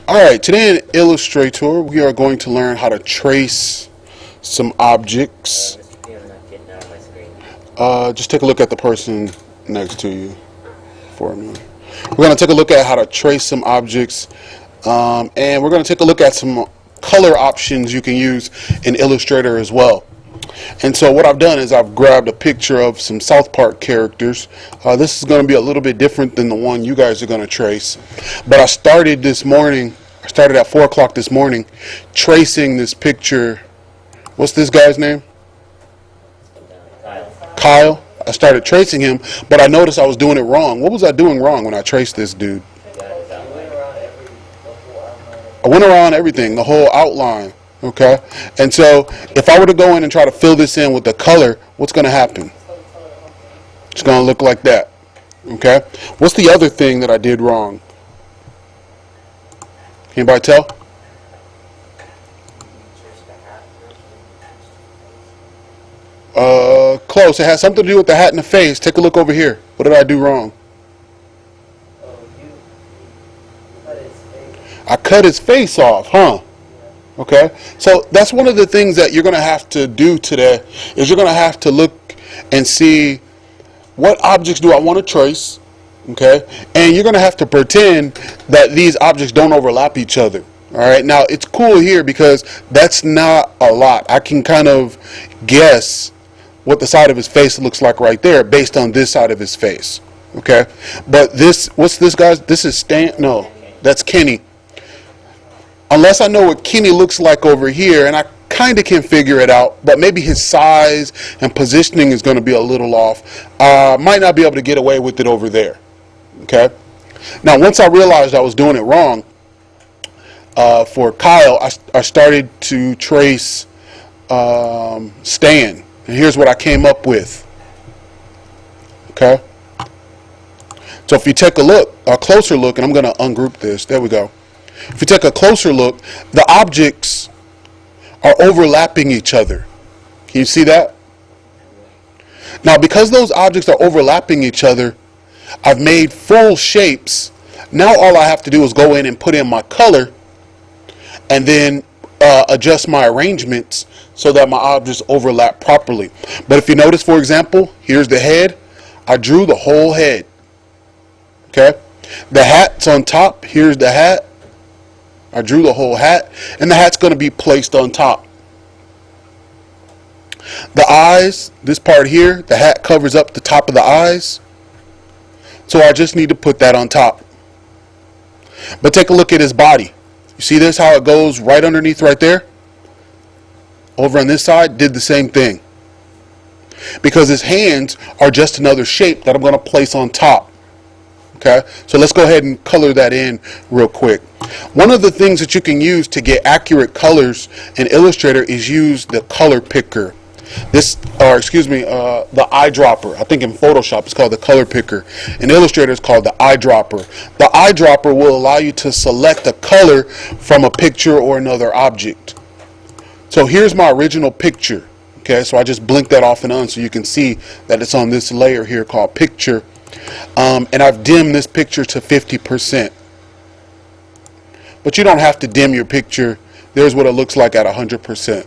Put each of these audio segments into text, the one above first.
Alright, today in Illustrator we are going to learn how to trace some objects. Just take a look at the person next to you for me. We're going to take a look at how to trace some objects, and we're going to take a look at some color options you can use in Illustrator as well. And so what I've done is I've grabbed a picture of some South Park characters. This is going to be a little bit different than the one you guys are going to trace. But I started this morning, I started at 4 o'clock this morning, tracing this picture. What's this guy's name? Kyle. I started tracing him, but I noticed I was doing it wrong. What was I doing wrong when I traced this dude? I went around everything, the whole outline. Okay, and so if I were to go in and try to fill this in with the color, what's going to happen? It's going to look like that. Okay, what's the other thing that I did wrong? Anybody tell? Close. It has something to do with the hat and the face. Take a look over here. What did I do wrong? I cut his face off, huh? Okay, so that's one of the things that you're going to have to do today is you're going to have to look and see what objects do I want to trace, okay, and you're going to have to pretend that these objects don't overlap each other. All right, now it's cool here because that's not a lot. I can kind of guess what the side of his face looks like right there based on this side of his face, okay, but this, what's this guy's, this is Stan, no, that's Kenny. Unless I know what Kenny looks like over here, and I kind of can figure it out, but maybe his size and positioning is going to be a little off. Might not be able to get away with it over there. Okay. Now, once I realized I was doing it wrong, for Kyle, I started to trace Stan, and here's what I came up with. Okay. So if you take a closer look, and I'm going to ungroup this. There we go. If you take a closer look, the objects are overlapping each other. Can you see that? Now, because those objects are overlapping each other, I've made full shapes. Now all I have to do is go in and put in my color and then adjust my arrangements so that my objects overlap properly. But if you notice, for example, here's the head. I drew the whole head. Okay? The hat's on top. Here's the hat. I drew the whole hat, and the hat's going to be placed on top. The eyes, this part here, the hat covers up the top of the eyes. So I just need to put that on top. But take a look at his body. You see this, how it goes right underneath right there? Over on this side, did the same thing. Because his hands are just another shape that I'm going to place on top. Okay, so let's go ahead and color that in real quick. One of the things that you can use to get accurate colors in Illustrator is use the color picker. The eyedropper. I think in Photoshop it's called the color picker. In Illustrator it's called the eyedropper. The eyedropper will allow you to select a color from a picture or another object. So here's my original picture. Okay, so I just blinked that off and on so you can see that it's on this layer here called picture. And I've dimmed this picture to 50%. But you don't have to dim your picture. There's what it looks like at 100%.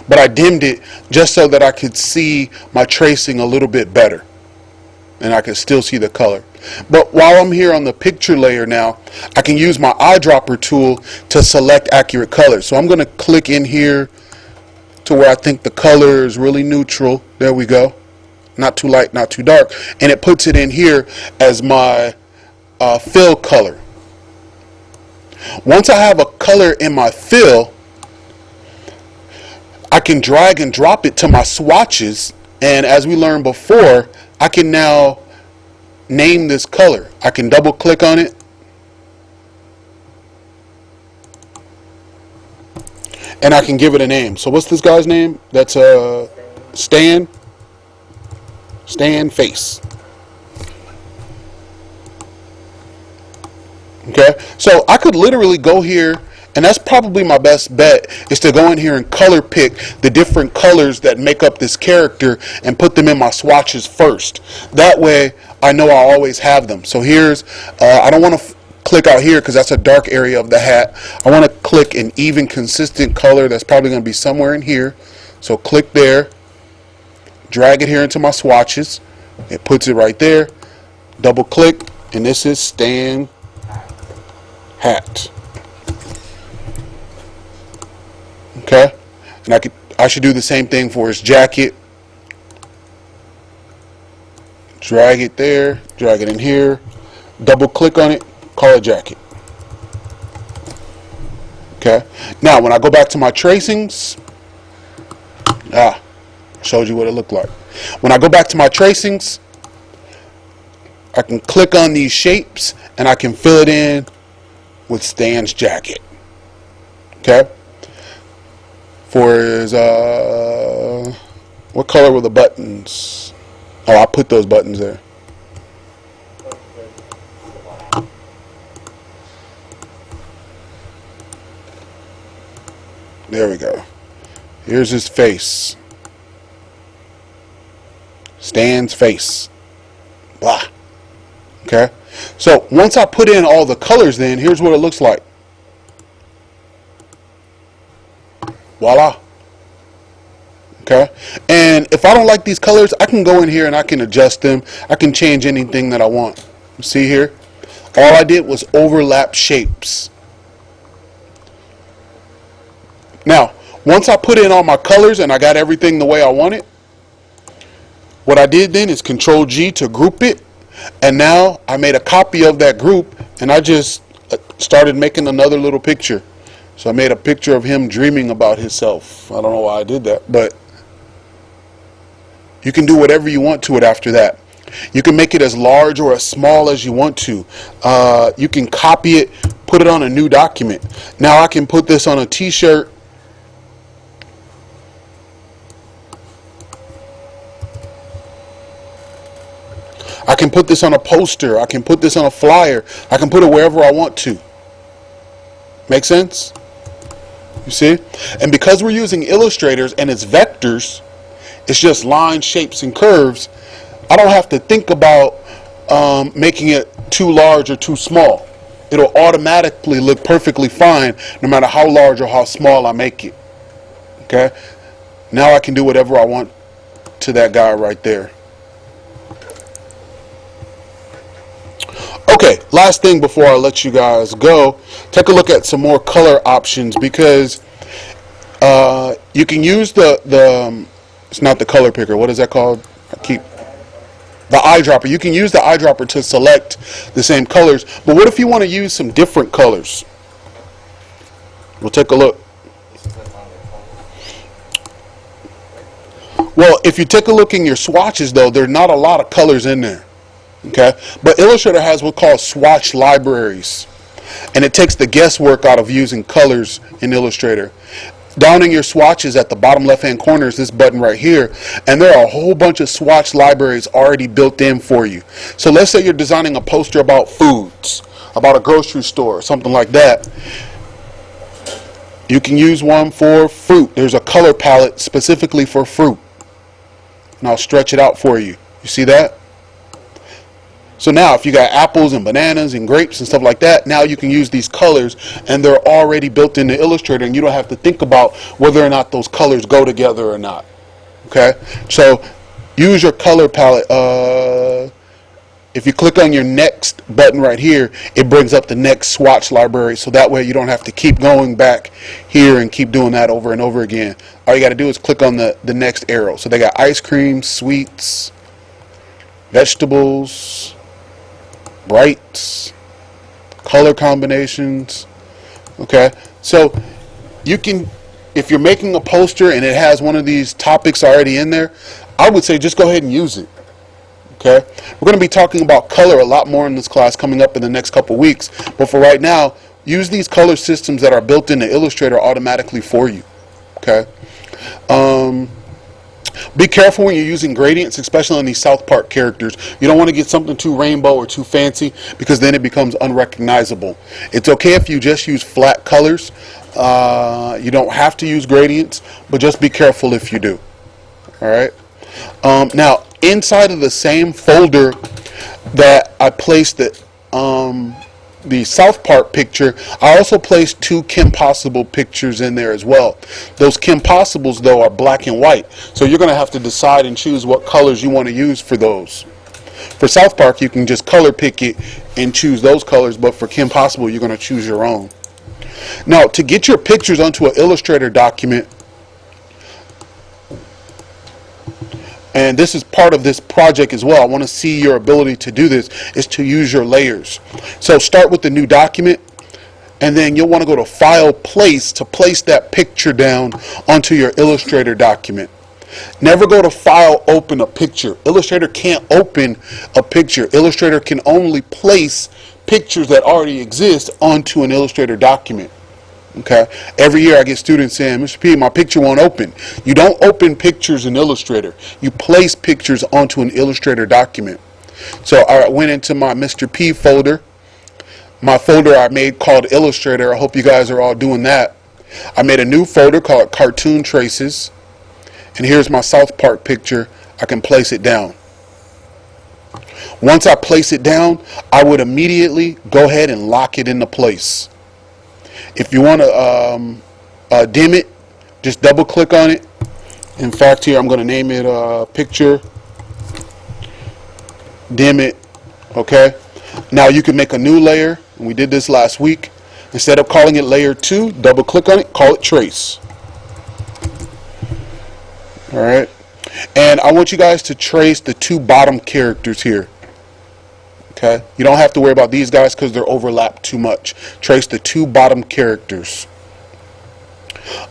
But I dimmed it just so that I could see my tracing a little bit better. And I can still see the color. But while I'm here on the picture layer now, I can use my eyedropper tool to select accurate colors. So I'm going to click in here to where I think the color is really neutral. There we go. Not too light, not too dark, and it puts it in here as my fill color. Once I have a color in my fill, I can drag and drop it to my swatches, and as we learned before, I can now name this color. I can double click on it, and I can give it a name. So what's this guy's name? That's Stan face. Okay, so I could literally go here, and that's probably my best bet, is to go in here and color pick the different colors that make up this character and put them in my swatches first. That way I know I always have them. So here's I don't want to click out here because that's a dark area of the hat. I want to click an even consistent color that's probably going to be somewhere in here. So click there, drag it here into my swatches. It puts it right there. Double click, and this is Stan hat. Okay, and I should do the same thing for his jacket. Drag it there, drag it in here, double click on it, call it jacket. Okay, now when I go back to my tracings, showed you what it looked like. When I go back to my tracings, I can click on these shapes and I can fill it in with Stan's jacket. Okay, for his what color were the buttons? Oh, I put those buttons there. There we go. Here's his face. Stan's face. Blah. Okay. So once I put in all the colors, then here's what it looks like. Voila. Okay, and if I don't like these colors, I can go in here and I can adjust them. I can change anything that I want. See here? All I did was overlap shapes. Now, once I put in all my colors and I got everything the way I want it, what I did then is Control G to group it, and now I made a copy of that group and I just started making another little picture. So I made a picture of him dreaming about himself. I don't know why I did that, but you can do whatever you want to it after that. You can make it as large or as small as you want to. You can copy it, put it on a new document. Now I can put this on a t-shirt. I can put this on a poster. I can put this on a flyer. I can put it wherever I want to. Make sense? You see? And because we're using Illustrators and it's vectors, it's just lines, shapes, and curves, I don't have to think about making it too large or too small. It'll automatically look perfectly fine no matter how large or how small I make it. Okay? Now I can do whatever I want to that guy right there. Okay, last thing before I let you guys go, take a look at some more color options, because you can use the it's not the color picker. What is that called? The eyedropper. You can use the eyedropper to select the same colors. But what if you want to use some different colors? We'll take a look. Well, if you take a look in your swatches, though, there's not a lot of colors in there. Okay? But Illustrator has what's called swatch libraries. And it takes the guesswork out of using colors in Illustrator. Down in your swatches at the bottom left hand corner is this button right here, and there are a whole bunch of swatch libraries already built in for you. So let's say you're designing a poster about foods, about a grocery store, something like that. You can use one for fruit. There's a color palette specifically for fruit, and I'll stretch it out for you. You see that? So now if you got apples and bananas and grapes and stuff like that, now you can use these colors and they're already built into Illustrator, and you don't have to think about whether or not those colors go together or not. Okay? So use your color palette. If you click on your next button right here, it brings up the next swatch library, so that way you don't have to keep going back here and keep doing that over and over again. All you got to do is click on the next arrow. So they got ice cream, sweets, vegetables, brights, color combinations. Okay, so you can, if you're making a poster and it has one of these topics already in there, I would say just go ahead and use it. Okay, we're going to be talking about color a lot more in this class coming up in the next couple weeks, but for right now, use these color systems that are built into Illustrator automatically for you. Okay. Be careful when you're using gradients, especially on these South Park characters. You don't want to get something too rainbow or too fancy, because then it becomes unrecognizable. It's okay if you just use flat colors. You don't have to use gradients, but just be careful if you do. All right. Now, inside of the same folder that I placed it, the South Park picture, I also placed 2 Kim Possible pictures in there as well. Those Kim Possibles, though, are black and white. So you're going to have to decide and choose what colors you want to use for those. For South Park, you can just color pick it and choose those colors, but for Kim Possible, you're going to choose your own. Now, to get your pictures onto an Illustrator document, and this is part of this project as well, I want to see your ability to do this, is to use your layers. So start with the new document, and then you'll want to go to File, Place, to place that picture down onto your Illustrator document. Never go to File, Open a Picture. Illustrator can't open a picture. Illustrator can only place pictures that already exist onto an Illustrator document. Okay. Every year I get students saying, Mr. P, my picture won't open. You don't open pictures in Illustrator. You place pictures onto an Illustrator document. So I went into my Mr. P folder. My folder I made called Illustrator. I hope you guys are all doing that. I made a new folder called Cartoon Traces. And here's my South Park picture. I can place it down. Once I place it down, I would immediately go ahead and lock it into place. If you want to dim it, just double click on it. In fact, here I'm going to name it Picture Dim It. Okay. Now you can make a new layer. And we did this last week. Instead of calling it Layer 2, double click on it, call it Trace. All right. And I want you guys to trace the 2 bottom characters here. Okay. You don't have to worry about these guys because they're overlapped too much. Trace the 2 bottom characters.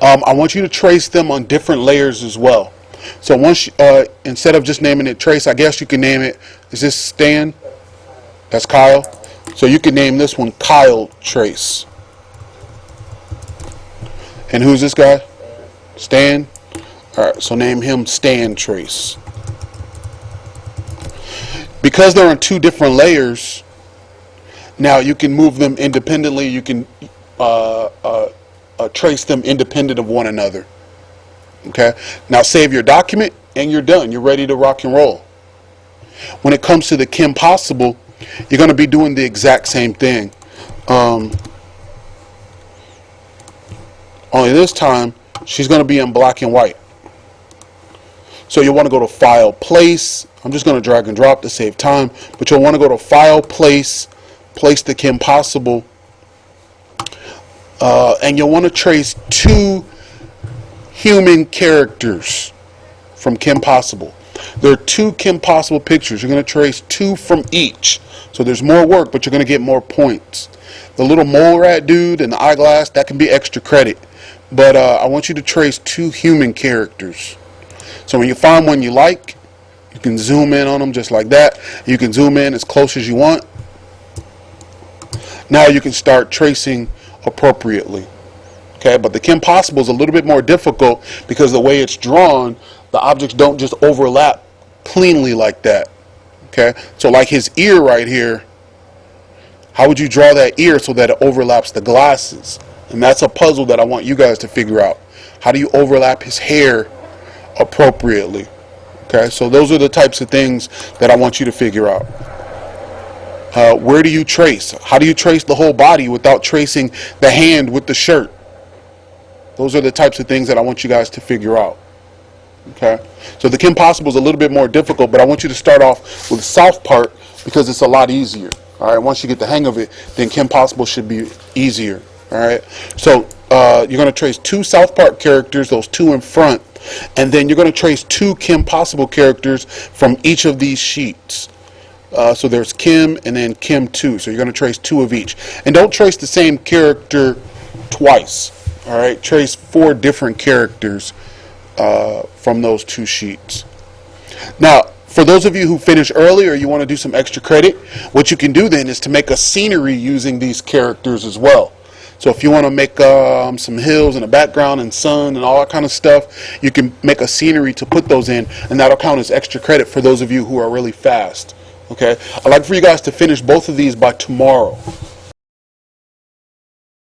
I want you to trace them on different layers as well. So once instead of just naming it Trace, I guess you can name it, is this Stan? That's Kyle. So you can name this one Kyle Trace. And who's this guy? Stan. All right, so name him Stan Trace. Because they're on 2 different layers, now you can move them independently. You can trace them independent of one another. Okay. Now save your document, and you're done. You're ready to rock and roll. When it comes to the Kim Possible, you're going to be doing the exact same thing. Only this time, she's going to be in black and white. So you'll want to go to File, Place. I'm just going to drag and drop to save time. But you'll want to go to File, Place, place the Kim Possible. And you'll want to trace 2 human characters from Kim Possible. There are 2 Kim Possible pictures. You're going to trace 2 from each. So there's more work, but you're going to get more points. The little mole rat dude and the eyeglass, that can be extra credit. But I want you to trace 2 human characters. So when you find one you like, you can zoom in on them just like that. You can zoom in as close as you want. Now you can start tracing appropriately. Okay, but the Kim Possible is a little bit more difficult because the way it's drawn, the objects don't just overlap cleanly like that. Okay, so like his ear right here, how would you draw that ear so that it overlaps the glasses? And that's a puzzle that I want you guys to figure out. How do you overlap his hair appropriately? Okay, so those are the types of things that I want you to figure out. Where do you trace? How do you trace the whole body without tracing the hand with the shirt? Those are the types of things that I want you guys to figure out. Okay, so the Kim Possible is a little bit more difficult, but I want you to start off with the South Park because it's a lot easier. All right, once you get the hang of it, then Kim Possible should be easier. All right, so you're going to trace 2 South Park characters, those 2 in front, and then you're going to trace 2 Kim Possible characters from each of these sheets. So there's Kim and then Kim 2. So you're going to trace 2 of each. And don't trace the same character twice. All right, trace 4 different characters from those 2 sheets. Now, for those of you who finish early or you want to do some extra credit, what you can do then is to make a scenery using these characters as well. So if you want to make some hills in the background and sun and all that kind of stuff, you can make a scenery to put those in, and that'll count as extra credit for those of you who are really fast. Okay, I'd like for you guys to finish both of these by tomorrow.